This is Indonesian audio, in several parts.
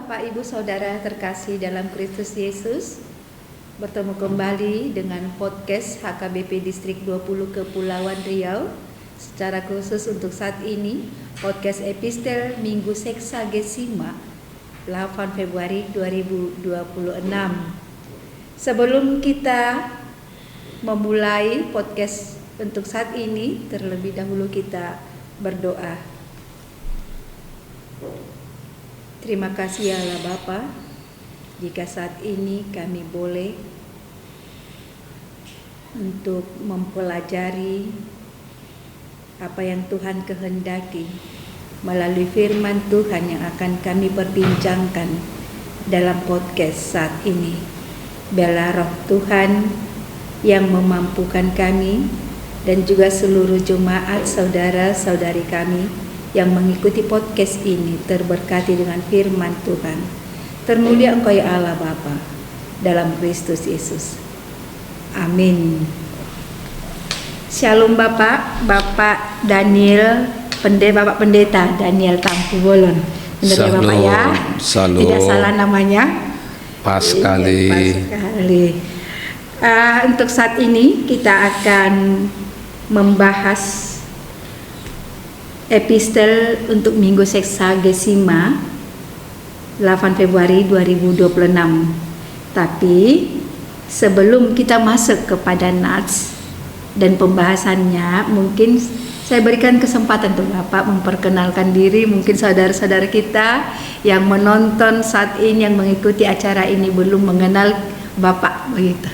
Bapak, Ibu, Saudara terkasih dalam Kristus Yesus. Bertemu kembali dengan podcast HKBP Distrik 20 Kepulauan Riau. Secara khusus untuk saat ini, podcast Epistel Minggu Seksagesima 8 Februari 2026. Sebelum kita memulai podcast untuk saat ini, terlebih dahulu kita berdoa. Terima kasih ya Allah Bapa, jika saat ini kami boleh untuk mempelajari apa yang Tuhan kehendaki melalui firman Tuhan yang akan kami perbincangkan dalam podcast saat ini. Biarlah Roh Tuhan yang memampukan kami dan juga seluruh jemaat saudara-saudari kami yang mengikuti podcast ini terberkati dengan firman Tuhan. Termulia Engkau ya Allah Bapa dalam Kristus Yesus. Amin. Shalom Bapak Daniel, Bapak Pendeta Daniel Tampu Bolon. Benar ya Bapak ya? Shalom. Tidak salah namanya? Pas sekali. Untuk saat ini kita akan membahas epistel untuk Minggu Seksagesima 8 Februari 2026. Tapi sebelum kita masuk kepada nats dan pembahasannya, mungkin saya berikan kesempatan untuk Bapak memperkenalkan diri. Mungkin saudara-saudara kita yang menonton saat ini, yang mengikuti acara ini belum mengenal Bapak begitu.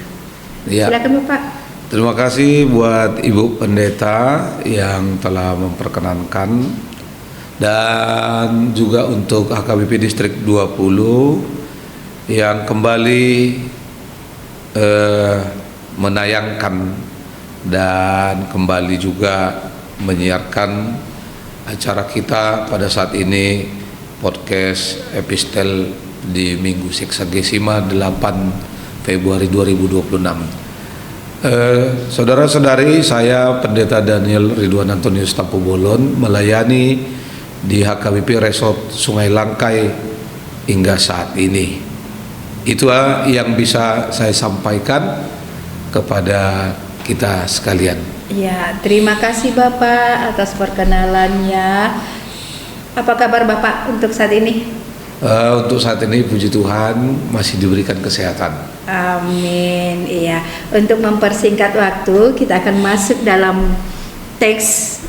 Ya. Silakan Bapak. Terima kasih buat Ibu Pendeta yang telah memperkenankan, dan juga untuk HKBP Distrik 20 yang kembali menayangkan dan kembali juga menyiarkan acara kita pada saat ini, podcast Epistel di Minggu Seksagesima 8 Februari 2026. Saudara-saudari, saya Pendeta Daniel Ridwan Antonius Tampu Bolon melayani di HKBP Resort Sungai Langkai hingga saat ini. Itulah yang bisa saya sampaikan kepada kita sekalian. Ya, terima kasih Bapak atas perkenalannya. Apa kabar Bapak untuk saat ini? Untuk saat ini puji Tuhan masih diberikan kesehatan. Amin. Iya. Untuk mempersingkat waktu, kita akan masuk dalam teks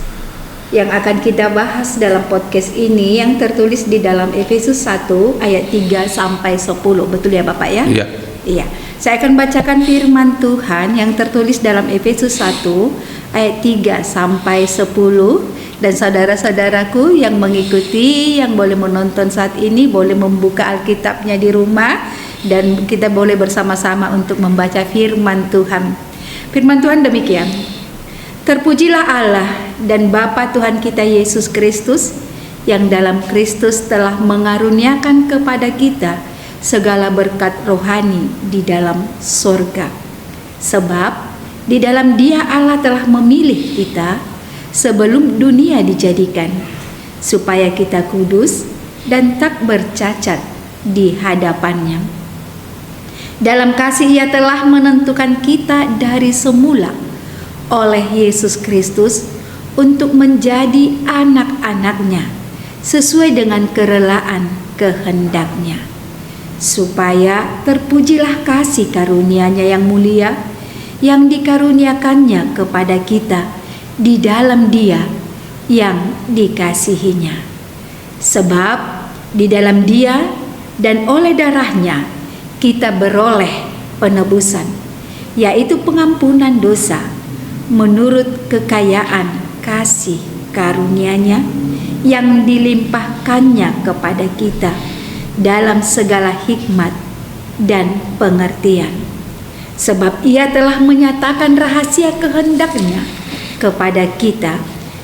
yang akan kita bahas dalam podcast ini, yang tertulis di dalam Efesus 1 ayat 3 sampai 10. Betul ya Bapak ya? Iya. Iya. Saya akan bacakan firman Tuhan yang tertulis dalam Efesus 1 ayat 3 sampai 10. Dan saudara-saudaraku yang mengikuti, yang boleh menonton saat ini, boleh membuka Alkitabnya di rumah, dan kita boleh bersama-sama untuk membaca firman Tuhan. Firman Tuhan demikian: Terpujilah Allah dan Bapa Tuhan kita Yesus Kristus, yang dalam Kristus telah mengaruniakan kepada kita segala berkat rohani di dalam sorga. Sebab di dalam Dia Allah telah memilih kita sebelum dunia dijadikan, supaya kita kudus dan tak bercacat di hadapannya. Dalam kasih Ia telah menentukan kita dari semula oleh Yesus Kristus untuk menjadi anak-anak-Nya sesuai dengan kerelaan kehendak-Nya, supaya terpujilah kasih karunia-Nya yang mulia yang dikaruniakannya kepada kita di dalam Dia yang dikasihinya. Sebab di dalam Dia dan oleh darah-Nya kita beroleh penebusan, yaitu pengampunan dosa, menurut kekayaan kasih karunia-Nya yang dilimpahkannya kepada kita dalam segala hikmat dan pengertian. Sebab Ia telah menyatakan rahasia kehendak-Nya kepada kita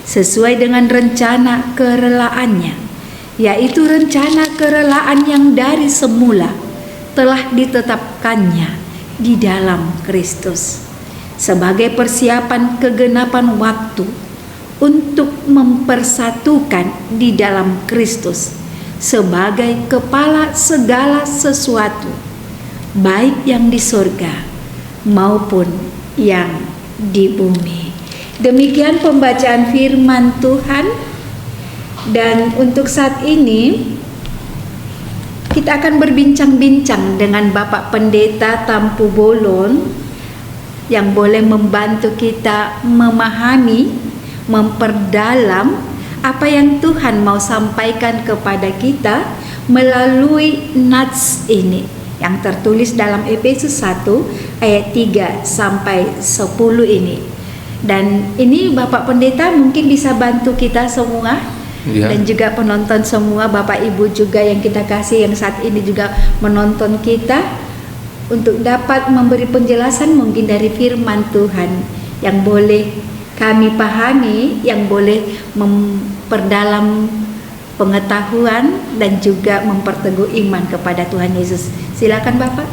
sesuai dengan rencana kerelaan-Nya, yaitu rencana kerelaan yang dari semula telah ditetapkannya di dalam Kristus sebagai persiapan kegenapan waktu untuk mempersatukan di dalam Kristus sebagai kepala segala sesuatu, baik yang di surga maupun yang di bumi. Demikian pembacaan firman Tuhan. Dan untuk saat ini kita akan berbincang-bincang dengan Bapak Pendeta Tampu Bolon yang boleh membantu kita memahami, memperdalam apa yang Tuhan mau sampaikan kepada kita melalui nats ini yang tertulis dalam Efesus 1 ayat 3 sampai 10 ini. Dan ini Bapak Pendeta mungkin bisa bantu kita semua, dan juga penonton semua, Bapak Ibu juga yang kita kasih yang saat ini juga menonton kita, untuk dapat memberi penjelasan mungkin dari firman Tuhan yang boleh kami pahami, yang boleh memperdalam pengetahuan dan juga memperteguh iman kepada Tuhan Yesus. Silakan Bapak.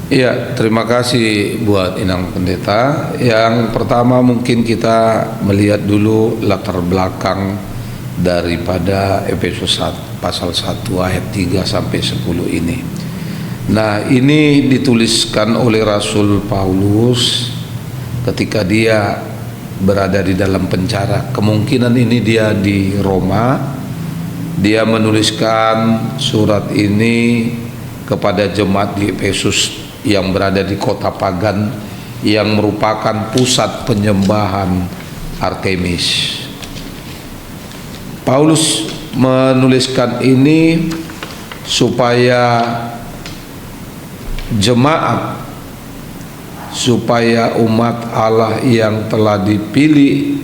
Iya, terima kasih buat Inang Pendeta. Yang pertama mungkin kita melihat dulu latar belakang daripada Efesus 1, pasal 1 ayat 3 sampai 10 ini. Nah, ini dituliskan oleh Rasul Paulus ketika dia berada di dalam penjara. Kemungkinan ini dia di Roma. Dia menuliskan surat ini kepada jemaat di Efesus yang berada di kota pagan yang merupakan pusat penyembahan Artemis. Paulus menuliskan ini supaya jemaat, supaya umat Allah yang telah dipilih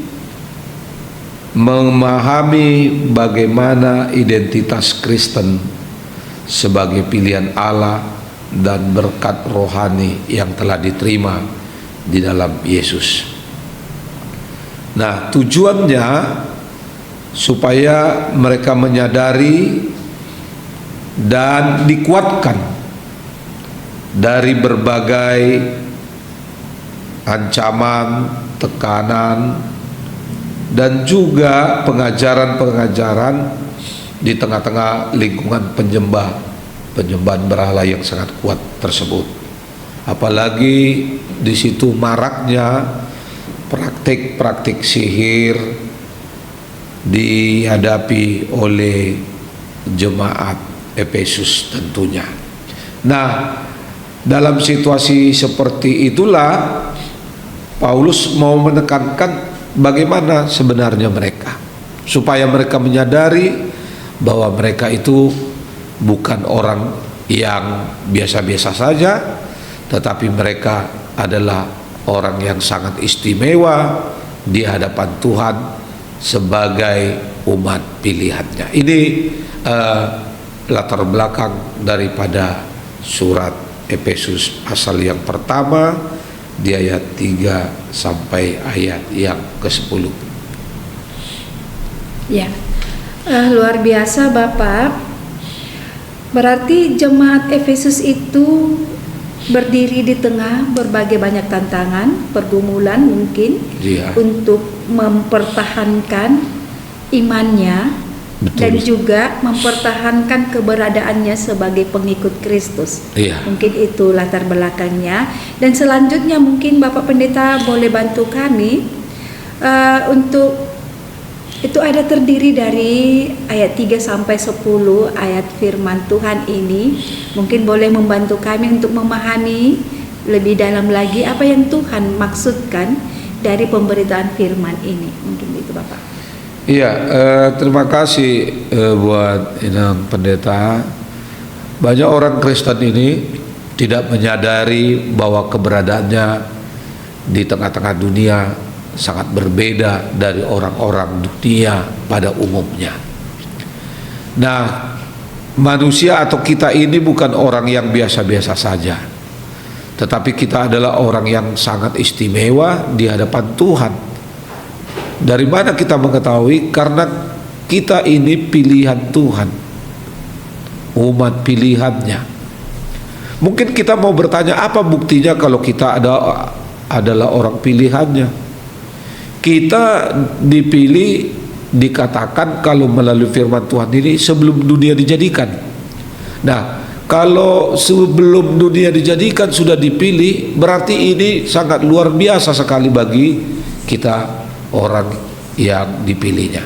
memahami bagaimana identitas Kristen sebagai pilihan Allah dan berkat rohani yang telah diterima di dalam Yesus. Nah, tujuannya supaya mereka menyadari dan dikuatkan dari berbagai ancaman, tekanan, dan juga pengajaran-pengajaran di tengah-tengah lingkungan penyembahan berhala yang sangat kuat tersebut. Apalagi di situ maraknya praktik-praktik sihir dihadapi oleh jemaat Efesus tentunya. Nah, dalam situasi seperti itulah Paulus mau menekankan bagaimana sebenarnya mereka, supaya mereka menyadari bahwa mereka itu bukan orang yang biasa-biasa saja, tetapi mereka adalah orang yang sangat istimewa di hadapan Tuhan sebagai umat pilihannya. Ini latar belakang daripada surat Efesus pasal yang pertama di ayat 3 sampai ayat yang ke-10. Ya, luar biasa Bapak. Berarti jemaat Efesus itu berdiri di tengah berbagai banyak tantangan, pergumulan mungkin, untuk mempertahankan imannya. Betul. Dan juga mempertahankan keberadaannya sebagai pengikut Kristus. Mungkin itu latar belakangnya. Dan selanjutnya mungkin Bapak Pendeta boleh bantu kami untuk itu ada terdiri dari ayat 3 sampai 10 ayat firman Tuhan ini. Mungkin boleh membantu kami untuk memahami lebih dalam lagi apa yang Tuhan maksudkan dari pemberitaan firman ini. Mungkin itu Bapak. Iya, terima kasih buat Inang Pendeta. Banyak orang Kristen ini tidak menyadari bahwa keberadaannya di tengah-tengah dunia sangat berbeda dari orang-orang dunia pada umumnya. Nah, manusia atau kita ini bukan orang yang biasa-biasa saja, tetapi kita adalah orang yang sangat istimewa di hadapan Tuhan. Dari mana kita mengetahui? Karena kita ini pilihan Tuhan, umat pilihannya. Mungkin kita mau bertanya, apa buktinya kalau kita adalah orang pilihannya? Kita dipilih dikatakan kalau melalui firman Tuhan ini sebelum dunia dijadikan. Nah, kalau sebelum dunia dijadikan sudah dipilih, berarti ini sangat luar biasa sekali bagi kita orang yang dipilihnya.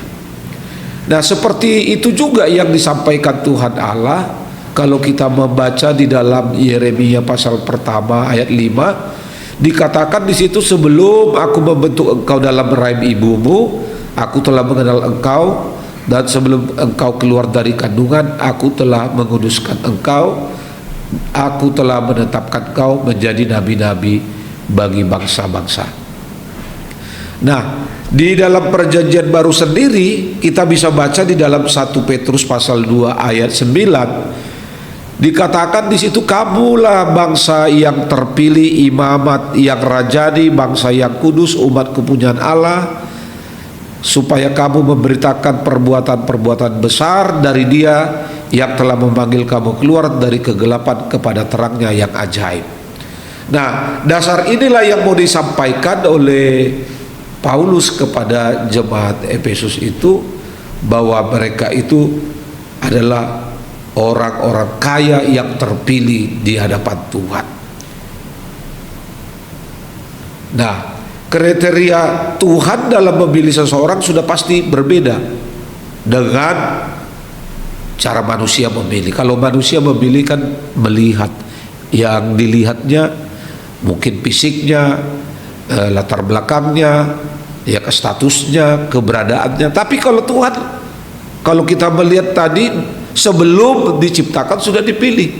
Nah, seperti itu juga yang disampaikan Tuhan Allah kalau kita membaca di dalam Yeremia pasal pertama ayat 5, dikatakan di situ, sebelum aku membentuk engkau dalam rahim ibumu, aku telah mengenal engkau, dan sebelum engkau keluar dari kandungan, aku telah menguduskan engkau, aku telah menetapkan engkau menjadi nabi-nabi bagi bangsa-bangsa. Nah, di dalam perjanjian baru sendiri kita bisa baca di dalam 1 Petrus pasal 2 ayat 9, dikatakan di situ, kamulah bangsa yang terpilih, imamat yang rajani, bangsa yang kudus, umat kepunyaan Allah, supaya kamu memberitakan perbuatan-perbuatan besar dari Dia yang telah memanggil kamu keluar dari kegelapan kepada terangnya yang ajaib. Nah, dasar inilah yang mau disampaikan oleh Paulus kepada jemaat Efesus itu, bahwa mereka itu adalah orang-orang kaya yang terpilih di hadapan Tuhan. Nah, kriteria Tuhan dalam memilih seseorang sudah pasti berbeda dengan cara manusia memilih. Kalau manusia memilih kan melihat, yang dilihatnya mungkin fisiknya, latar belakangnya, ya statusnya, keberadaannya. Tapi kalau Tuhan, kalau kita melihat tadi, sebelum diciptakan sudah dipilih.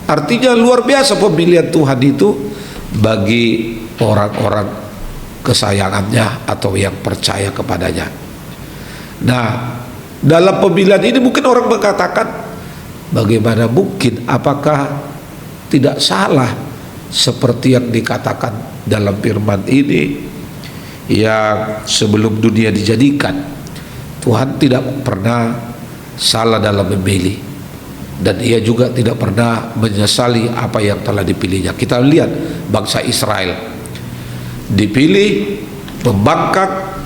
Artinya luar biasa pemilihan Tuhan itu bagi orang-orang kesayangannya atau yang percaya kepadanya. Nah, dalam pemilihan ini mungkin orang mengatakan, bagaimana mungkin, apakah tidak salah seperti yang dikatakan dalam firman ini, yang sebelum dunia dijadikan, Tuhan tidak pernah salah dalam memilih, dan Ia juga tidak pernah menyesali apa yang telah dipilihnya. Kita lihat bangsa Israel dipilih, membangkang,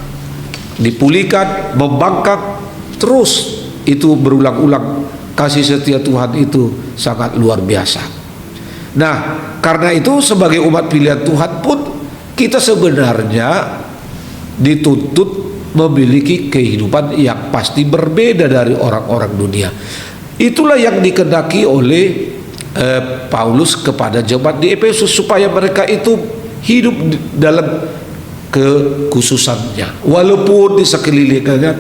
dipulihkan, membangkang terus, itu berulang-ulang. Kasih setia Tuhan itu sangat luar biasa. Nah, karena itu sebagai umat pilihan Tuhan pun kita sebenarnya dituntut memiliki kehidupan yang pasti berbeda dari orang-orang dunia. Itulah yang dikehendaki oleh Paulus kepada jemaat di Efesus, supaya mereka itu hidup dalam kekhususannya, walaupun di sekelilingnya,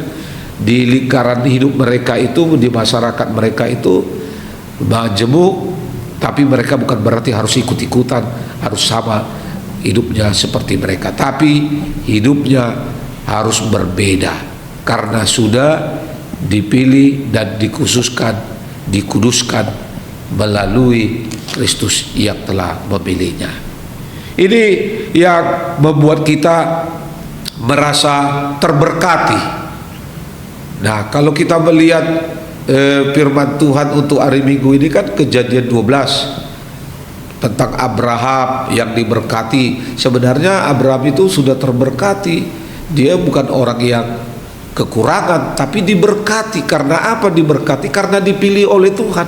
di lingkaran hidup mereka itu, di masyarakat mereka itu majemuk, tapi mereka bukan berarti harus ikut-ikutan, harus sama hidupnya seperti mereka, tapi hidupnya harus berbeda karena sudah dipilih dan dikhususkan, dikuduskan melalui Kristus yang telah memilihnya. Ini yang membuat kita merasa terberkati. Nah, kalau kita melihat firman Tuhan untuk hari Minggu ini kan Kejadian 12 tentang Abraham yang diberkati. Sebenarnya Abraham itu sudah terberkati. Dia bukan orang yang kekurangan, tapi diberkati. Karena apa diberkati? Karena dipilih oleh Tuhan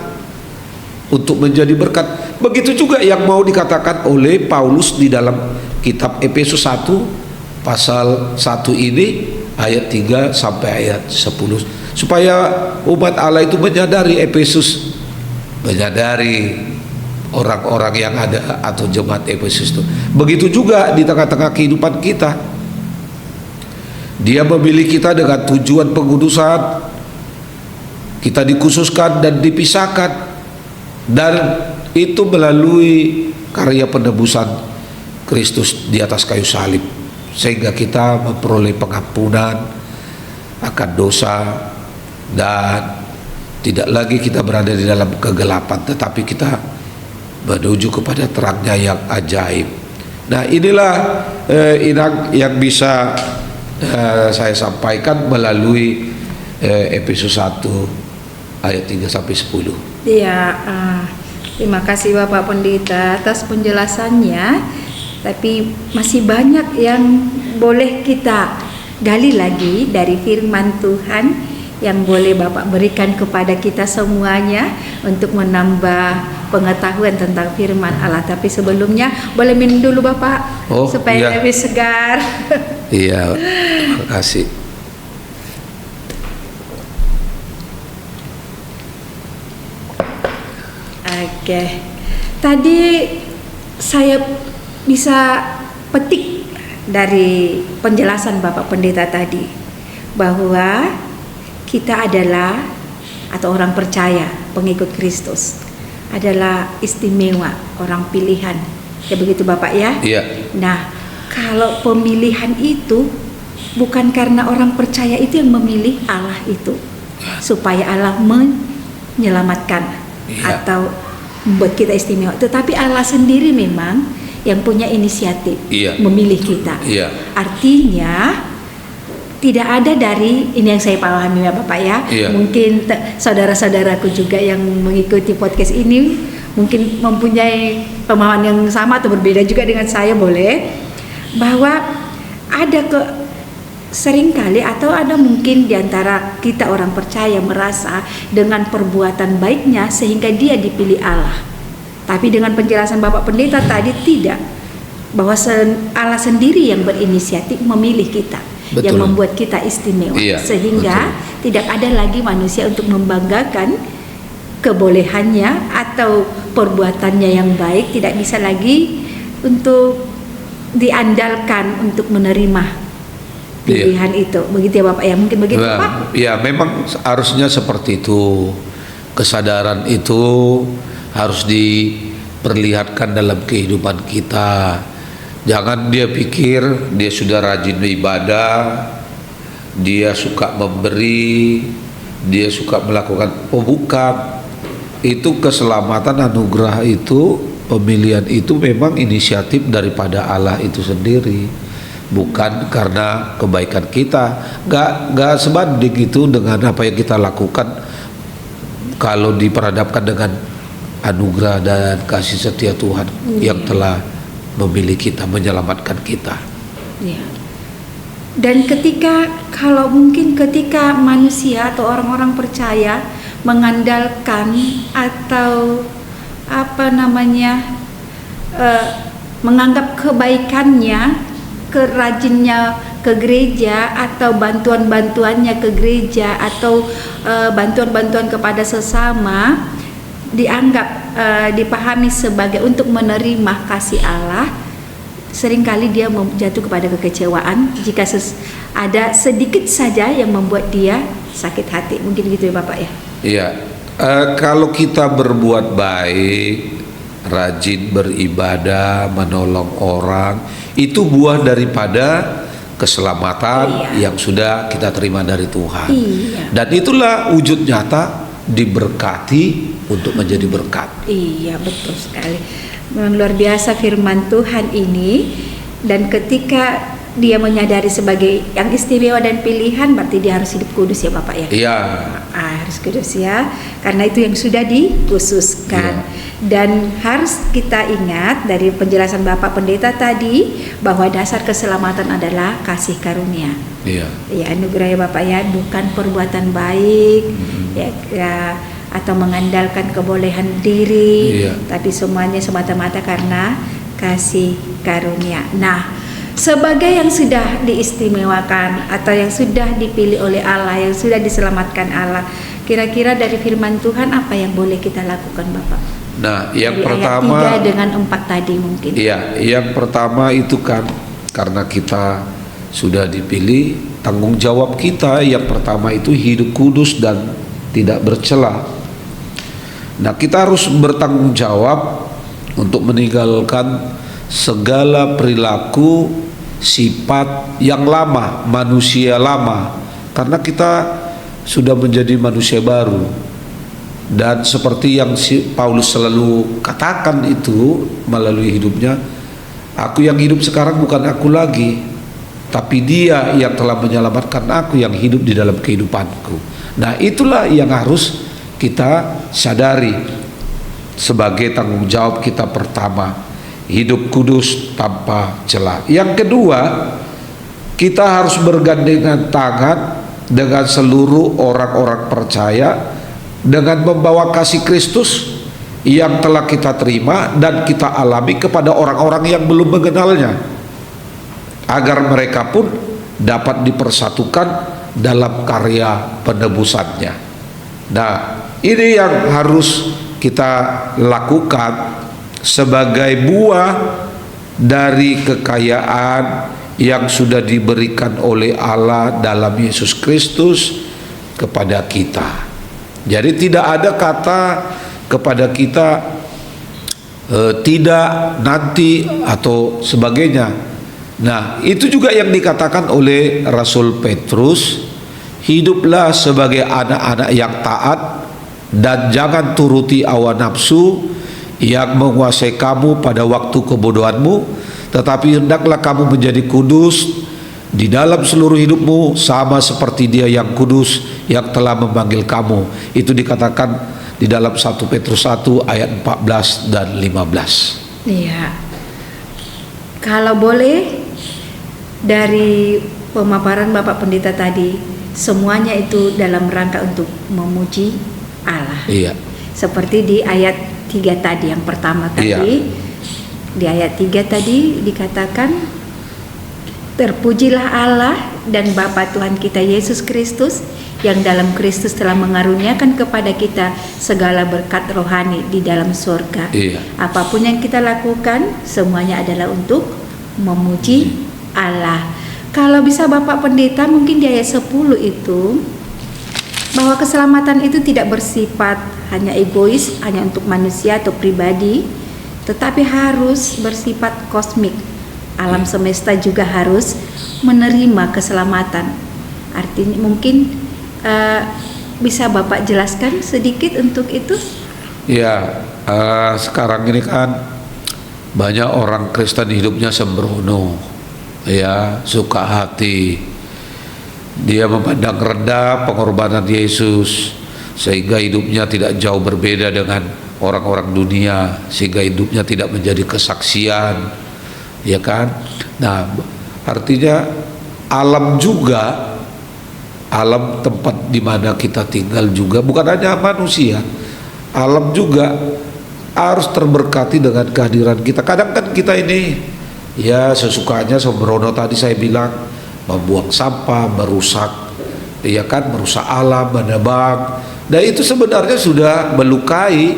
untuk menjadi berkat. Begitu juga yang mau dikatakan oleh Paulus di dalam kitab Efesus 1 pasal 1 ini ayat 3 sampai ayat 10, supaya umat Allah itu menyadari, Efesus menyadari orang-orang yang ada atau jemaat Efesus itu. Begitu juga di tengah-tengah kehidupan kita, Dia memilih kita dengan tujuan pengudusan. Kita dikhususkan dan dipisahkan, dan itu melalui karya penebusan Kristus di atas kayu salib, sehingga kita memperoleh pengampunan akan dosa, dan tidak lagi kita berada di dalam kegelapan, tetapi kita menuju kepada terangnya yang ajaib. Nah, inilah yang bisa saya sampaikan melalui Efesus 1 ayat 3 sampai 10. Ya, terima kasih Bapak Pendeta atas penjelasannya. Tapi masih banyak yang boleh kita gali lagi dari firman Tuhan yang boleh Bapak berikan kepada kita semuanya untuk menambah pengetahuan tentang firman Allah. Tapi sebelumnya boleh minum dulu Bapak, supaya iya. lebih segar. Iya, terima kasih. Oke, tadi saya bisa petik dari penjelasan Bapak Pendeta tadi bahwa kita adalah, atau orang percaya pengikut Kristus adalah istimewa, orang pilihan. Ya begitu Bapak ya? Iya. Nah, kalau pemilihan itu bukan karena orang percaya itu yang memilih Allah itu supaya Allah menyelamatkan atau membuat kita istimewa, tetapi Allah sendiri memang yang punya inisiatif memilih kita. Artinya tidak ada dari, ini yang saya pahami ya Bapak ya, mungkin saudara-saudaraku juga yang mengikuti podcast ini mungkin mempunyai pemahaman yang sama atau berbeda juga dengan saya, boleh, bahwa ada seringkali atau ada mungkin diantara kita orang percaya merasa dengan perbuatan baiknya sehingga dia dipilih Allah. Tapi dengan penjelasan Bapak Pendeta tadi tidak, bahwa Allah sendiri yang berinisiatif memilih kita. Betul. Yang membuat kita istimewa, sehingga tidak ada lagi manusia untuk membanggakan kebolehannya atau perbuatannya yang baik, tidak bisa lagi untuk diandalkan untuk menerima pilihan itu. Begitu ya Bapak ya, mungkin begitu Pak? Ya, memang harusnya seperti itu. Kesadaran itu harus diperlihatkan dalam kehidupan kita. Jangan dia pikir dia sudah rajin beribadah, dia suka memberi, dia suka melakukan bukan. Itu keselamatan, anugerah itu, pemilihan itu memang inisiatif daripada Allah itu sendiri, bukan karena kebaikan kita. Gak sebanding itu dengan apa yang kita lakukan kalau diperhadapkan dengan anugerah dan kasih setia Tuhan yang telah memilih kita, menyelamatkan kita. Ya. Dan kalau mungkin ketika manusia atau orang-orang percaya mengandalkan atau menganggap kebaikannya, kerajinnya ke gereja atau bantuan-bantuannya ke gereja atau bantuan-bantuan kepada sesama dianggap dipahami sebagai untuk menerima kasih Allah, seringkali dia jatuh kepada kekecewaan jika ada sedikit saja yang membuat dia sakit hati. Mungkin gitu ya Bapak ya? Iya. Kalau kita berbuat baik, rajin beribadah, menolong orang, itu buah daripada keselamatan yang sudah kita terima dari Tuhan. Dan itulah wujud nyata diberkati untuk menjadi berkat. Iya, betul sekali. Memang luar biasa firman Tuhan ini, dan ketika dia menyadari sebagai yang istimewa dan pilihan, berarti dia harus hidup kudus ya Bapak ya? Iya. Harus kudus ya, karena itu yang sudah dikhususkan. Dan harus kita ingat dari penjelasan Bapak Pendeta tadi bahwa dasar keselamatan adalah kasih karunia. Iya. Ya, anugerah ya Bapak ya, bukan perbuatan baik ya, atau mengandalkan kebolehan diri, tapi semuanya semata-mata karena kasih karunia. Nah, sebagai yang sudah diistimewakan atau yang sudah dipilih oleh Allah, yang sudah diselamatkan Allah, kira-kira dari firman Tuhan apa yang boleh kita lakukan Bapak? Nah, yang dari pertama ayat 3 dengan 4 tadi mungkin. Iya, yang pertama itu kan karena kita sudah dipilih, tanggung jawab kita yang pertama itu hidup kudus dan tidak bercela. Nah, kita harus bertanggung jawab untuk meninggalkan segala perilaku sifat yang lama, manusia lama, karena kita sudah menjadi manusia baru. Dan seperti yang Paulus selalu katakan itu melalui hidupnya, aku yang hidup sekarang bukan aku lagi, tapi Dia yang telah menyelamatkan aku yang hidup di dalam kehidupanku. Nah, itulah yang harus kita sadari sebagai tanggung jawab kita pertama, hidup kudus tanpa celah. Yang kedua, kita harus bergandengan tangan dengan seluruh orang-orang percaya dengan membawa kasih Kristus yang telah kita terima dan kita alami kepada orang-orang yang belum mengenalnya, agar mereka pun dapat dipersatukan dalam karya penebusannya. Nah, ini yang harus kita lakukan sebagai buah dari kekayaan yang sudah diberikan oleh Allah dalam Yesus Kristus kepada kita. Jadi tidak ada kata kepada kita tidak, nanti, atau sebagainya. Nah, itu juga yang dikatakan oleh Rasul Petrus, hiduplah sebagai anak-anak yang taat dan jangan turuti hawa nafsu yang menguasai kamu pada waktu kebodohanmu, tetapi hendaklah kamu menjadi kudus di dalam seluruh hidupmu sama seperti Dia yang kudus yang telah memanggil kamu. Itu dikatakan di dalam 1 Petrus 1 ayat 14 dan 15. Iya. Kalau boleh, dari pemaparan Bapak Pendeta tadi, semuanya itu dalam rangka untuk memuji Allah. Iya. Seperti di ayat 3 tadi, yang pertama tadi. Iya. Di ayat 3 tadi dikatakan, terpujilah Allah dan Bapa Tuhan kita Yesus Kristus, yang dalam Kristus telah mengaruniakan kepada kita segala berkat rohani di dalam surga. Iya. Apapun yang kita lakukan, semuanya adalah untuk memuji Allah. Kalau bisa Bapak Pendeta, mungkin di ayat 10 itu, bahwa keselamatan itu tidak bersifat hanya egois, hanya untuk manusia atau pribadi, tetapi harus bersifat kosmik. Alam semesta juga harus menerima keselamatan. Artinya mungkin bisa Bapak jelaskan sedikit untuk itu? Ya, sekarang ini kan banyak orang Kristen hidupnya sembrono, ya, suka hati. Dia memandang rendah pengorbanan Yesus, sehingga hidupnya tidak jauh berbeda dengan orang-orang dunia, sehingga hidupnya tidak menjadi kesaksian, ya kan? Nah, artinya alam juga, alam tempat di mana kita tinggal juga, bukan hanya manusia, alam juga harus terberkati dengan kehadiran kita. Kadang kan kita ini ya sesukanya, sembrono tadi saya bilang, membuang sampah, merusak, ya kan, merusak alam, menebang. Dan itu sebenarnya sudah melukai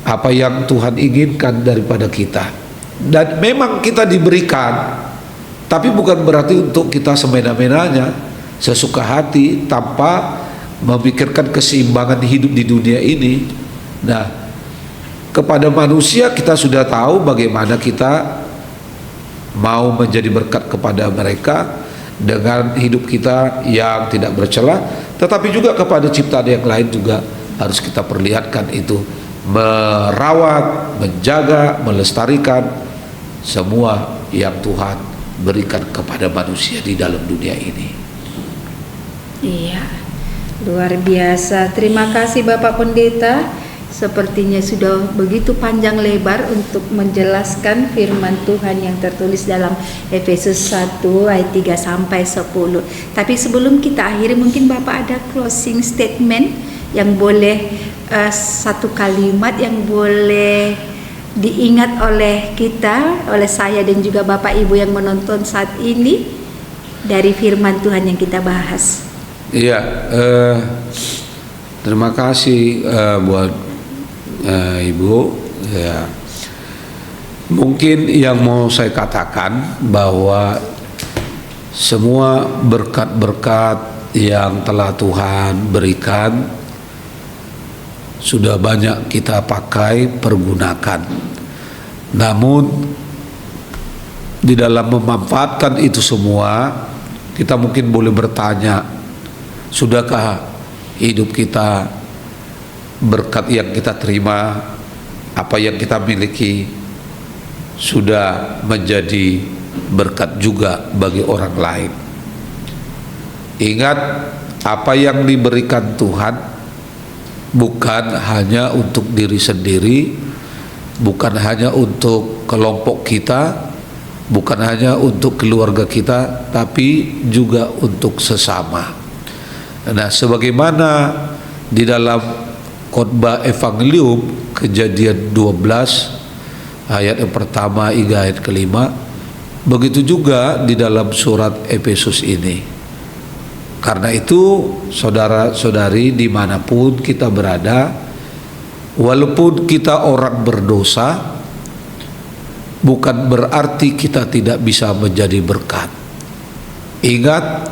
apa yang Tuhan inginkan daripada kita. Dan memang kita diberikan, tapi bukan berarti untuk kita semena-menanya, sesuka hati, tanpa memikirkan keseimbangan hidup di dunia ini. Nah, kepada manusia kita sudah tahu bagaimana kita mau menjadi berkat kepada mereka dengan hidup kita yang tidak bercela, tetapi juga kepada ciptaan yang lain juga harus kita perlihatkan itu, merawat, menjaga, melestarikan semua yang Tuhan berikan kepada manusia di dalam dunia ini. Iya, luar biasa. Terima kasih Bapak Pendeta. Sepertinya sudah begitu panjang lebar untuk menjelaskan firman Tuhan yang tertulis dalam Efesus 1 ayat 3 sampai 10. Tapi sebelum kita akhiri, mungkin Bapak ada closing statement yang boleh, satu kalimat yang boleh diingat oleh kita, oleh saya dan juga Bapak Ibu yang menonton saat ini dari firman Tuhan yang kita bahas. Iya, terima kasih buat Ibu. Ya, mungkin yang mau saya katakan bahwa semua berkat-berkat yang telah Tuhan berikan sudah banyak kita pakai, pergunakan. Namun di dalam memanfaatkan itu semua, kita mungkin boleh bertanya, sudahkah hidup kita, berkat yang kita terima, apa yang kita miliki, sudah menjadi berkat juga bagi orang lain? Ingat, apa yang diberikan Tuhan bukan hanya untuk diri sendiri, bukan hanya untuk kelompok kita, bukan hanya untuk keluarga kita, tapi juga untuk sesama. Nah, sebagaimana di dalam khotbah Evangelium Kejadian 12 ayat yang pertama hingga ayat kelima, begitu juga di dalam surat Efesus ini. Karena itu saudara-saudari, dimanapun kita berada, walaupun kita orang berdosa, bukan berarti kita tidak bisa menjadi berkat. Ingat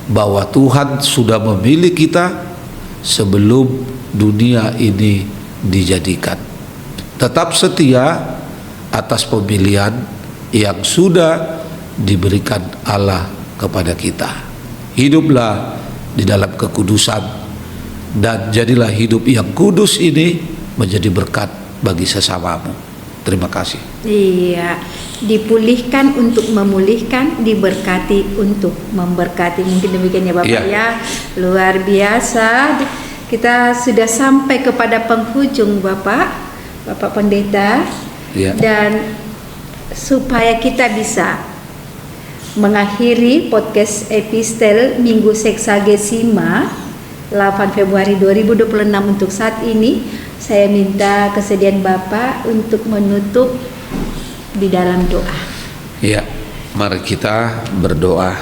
bahwa Tuhan sudah memilih kita sebelum dunia ini dijadikan. Tetap setia atas pemilihan yang sudah diberikan Allah kepada kita. Hiduplah di dalam kekudusan, dan jadilah hidup yang kudus ini menjadi berkat bagi sesamamu. Terima kasih. Iya, dipulihkan untuk memulihkan, diberkati untuk memberkati. Mungkin demikian ya Bapak ya. Luar biasa. Kita sudah sampai kepada penghujung Bapak Pendeta. Dan supaya kita bisa mengakhiri podcast epistel Minggu Seksagesima 8 Februari 2026 untuk saat ini, saya minta kesediaan Bapak untuk menutup di dalam doa. Ya, mari kita berdoa.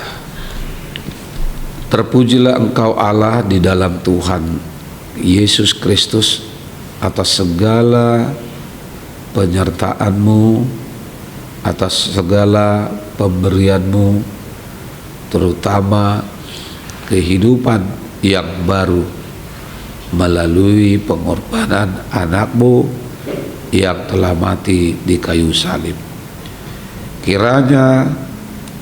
Terpujilah Engkau Allah di dalam Tuhan Yesus Kristus atas segala penyertaan-Mu, atas segala pemberian-Mu, terutama kehidupan yang baru melalui pengorbanan anak-Mu yang telah mati di kayu salib. Kiranya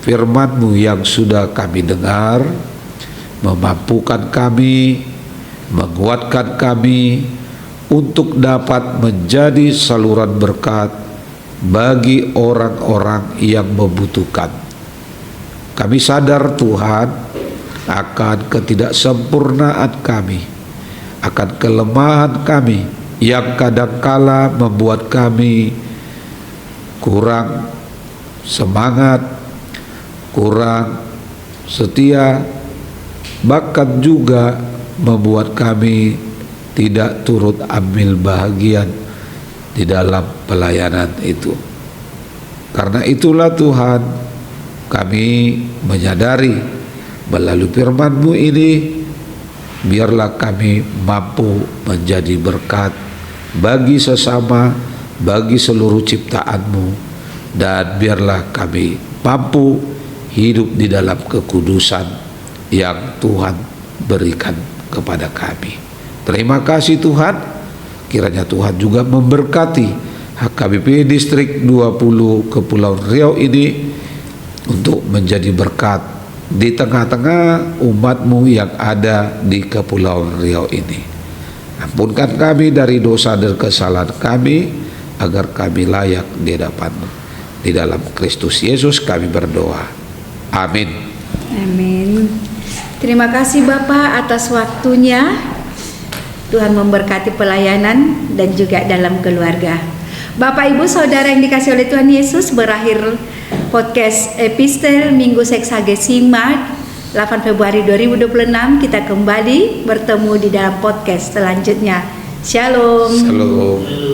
firman-Mu yang sudah kami dengar memampukan kami, menguatkan kami untuk dapat menjadi saluran berkat bagi orang-orang yang membutuhkan. Kami sadar Tuhan akan ketidaksempurnaan kami, akan kelemahan kami yang kadangkala membuat kami kurang semangat, kurang setia, bahkan juga membuat kami tidak turut ambil bahagian di dalam pelayanan itu. Karena itulah Tuhan, kami menyadari melalui firman-Mu ini, biarlah kami mampu menjadi berkat bagi sesama, bagi seluruh ciptaan-Mu, dan biarlah kami mampu hidup di dalam kekudusan yang Tuhan berikan kepada kami. Terima kasih Tuhan. Kiranya Tuhan juga memberkati HKBP Distrik 20 Kepulauan Riau ini untuk menjadi berkat di tengah-tengah umat-Mu yang ada di Kepulauan Riau ini. Ampunkan kami dari dosa dan kesalahan kami, agar kami layak di hadapan-Mu. Di dalam Kristus Yesus kami berdoa. Amin. Amin. Terima kasih Bapak atas waktunya. Tuhan memberkati pelayanan dan juga dalam keluarga. Bapak Ibu Saudara yang dikasihi oleh Tuhan Yesus, berakhir podcast epistel Minggu Seksagesima 8 Februari 2026. Kita kembali bertemu di dalam podcast selanjutnya. Shalom. Shalom.